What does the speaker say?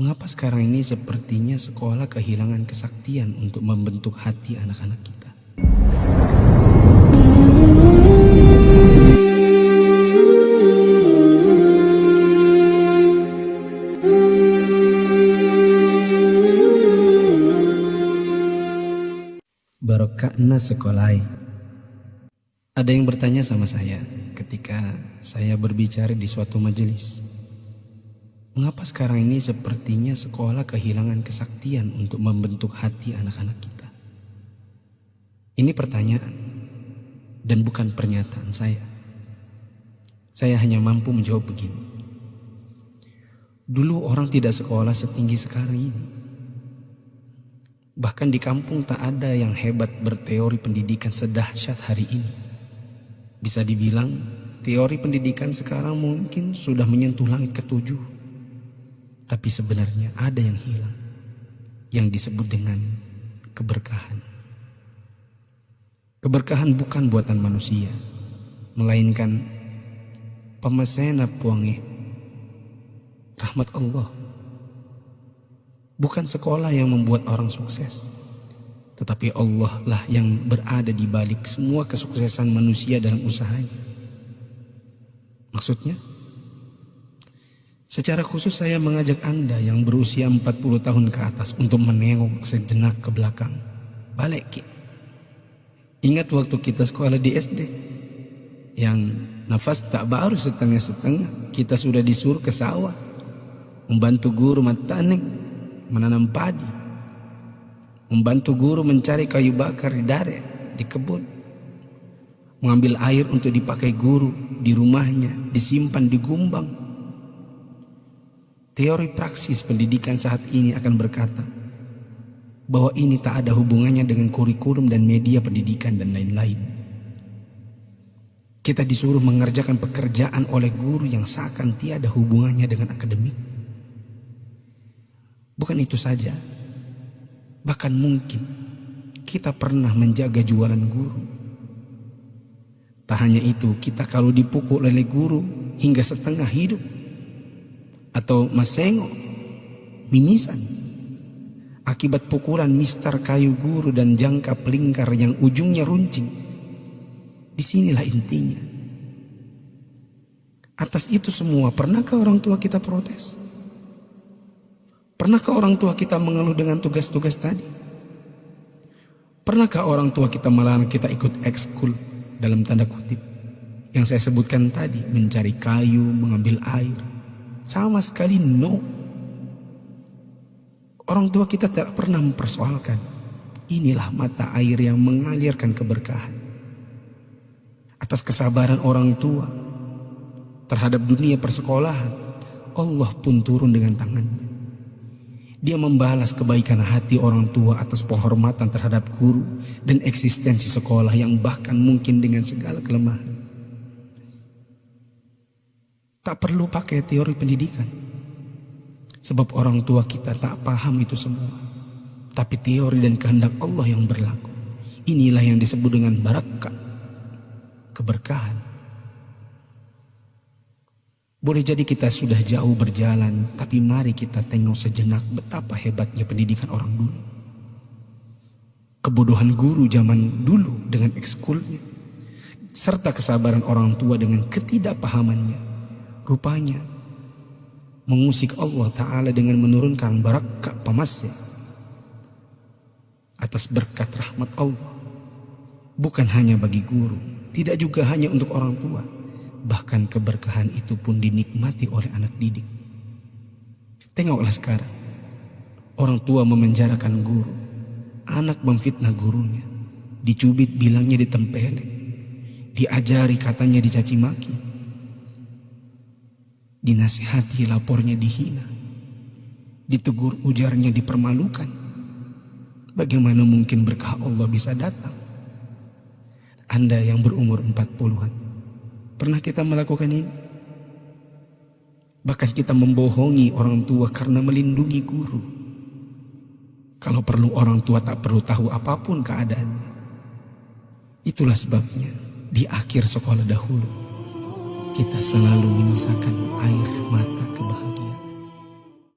Mengapa sekarang ini sepertinya sekolah kehilangan kesaktian untuk membentuk hati anak-anak kita? Barokahna sekolai. Ada yang bertanya sama saya ketika saya berbicara di suatu majelis. Mengapa sekarang ini sepertinya sekolah kehilangan kesaktian untuk membentuk hati anak-anak kita? Ini pertanyaan dan bukan pernyataan saya. Saya hanya mampu menjawab begini. Dulu orang tidak sekolah setinggi sekarang ini. Bahkan di kampung tak ada yang hebat berteori pendidikan sedahsyat hari ini. Bisa dibilang teori pendidikan sekarang mungkin sudah menyentuh langit ketujuh. Tapi sebenarnya ada yang hilang, yang disebut dengan keberkahan. Keberkahan bukan buatan manusia, melainkan pemasena puange, rahmat Allah. Bukan sekolah yang membuat orang sukses, tetapi Allah lah yang berada di balik semua kesuksesan manusia dalam usahanya. Maksudnya, secara khusus saya mengajak Anda yang berusia 40 tahun ke atas untuk menengok sejenak ke belakang. Balik ki. Ingat waktu kita sekolah di SD, yang nafas tak baru setengah-setengah, kita sudah disuruh ke sawah, membantu guru matanik, menanam padi, membantu guru mencari kayu bakar di dare, di kebun, mengambil air untuk dipakai guru di rumahnya, disimpan di gumbang. Teori praksis pendidikan saat ini akan berkata bahwa ini tak ada hubungannya dengan kurikulum dan media pendidikan dan lain-lain. Kita disuruh mengerjakan pekerjaan oleh guru yang seakan tiada hubungannya dengan akademik. Bukan itu saja, bahkan mungkin kita pernah menjaga jualan guru. Tak hanya itu, kita kalau dipukul oleh guru hingga setengah hidup, atau masengo, mimisan, akibat pukulan mistar kayu guru dan jangka pelingkar yang ujungnya runcing. Disinilah intinya. Atas itu semua, pernahkah orang tua kita protes? Pernahkah orang tua kita mengeluh dengan tugas-tugas tadi? Pernahkah orang tua kita melarang kita ikut ekskul dalam tanda kutip yang saya sebutkan tadi, mencari kayu, mengambil air? Sama sekali no. Orang tua kita tidak pernah mempersoalkan. Inilah mata air yang mengalirkan keberkahan. Atas kesabaran orang tua terhadap dunia persekolahan, Allah pun turun dengan tangannya. Dia membalas kebaikan hati orang tua atas penghormatan terhadap guru dan eksistensi sekolah yang bahkan mungkin dengan segala kelemahan. Tak perlu pakai teori pendidikan, sebab orang tua kita tak paham itu semua. Tapi teori dan kehendak Allah yang berlaku. Inilah yang disebut dengan barakah, keberkahan. Boleh jadi kita sudah jauh berjalan, tapi mari kita tengok sejenak betapa hebatnya pendidikan orang dulu. Kebodohan guru zaman dulu dengan ekskulnya, serta kesabaran orang tua dengan ketidakpahamannya, rupanya mengusik Allah Ta'ala dengan menurunkan barakah pamasya atas berkat rahmat Allah. Bukan hanya bagi guru, tidak juga hanya untuk orang tua, bahkan keberkahan itu pun dinikmati oleh anak didik. Tengoklah sekarang, orang tua memenjarakan guru, anak memfitnah gurunya, dicubit bilangnya ditempelek, diajari katanya dicaci maki, dinasihati lapornya dihina, ditegur ujarnya dipermalukan. Bagaimana mungkin berkah Allah bisa datang? Anda yang berumur 40-an, pernah kita melakukan ini? Bahkan kita membohongi orang tua karena melindungi guru. Kalau perlu orang tua tak perlu tahu apapun keadaannya. Itulah sebabnya di akhir sekolah dahulu kita selalu menyisakan air mata.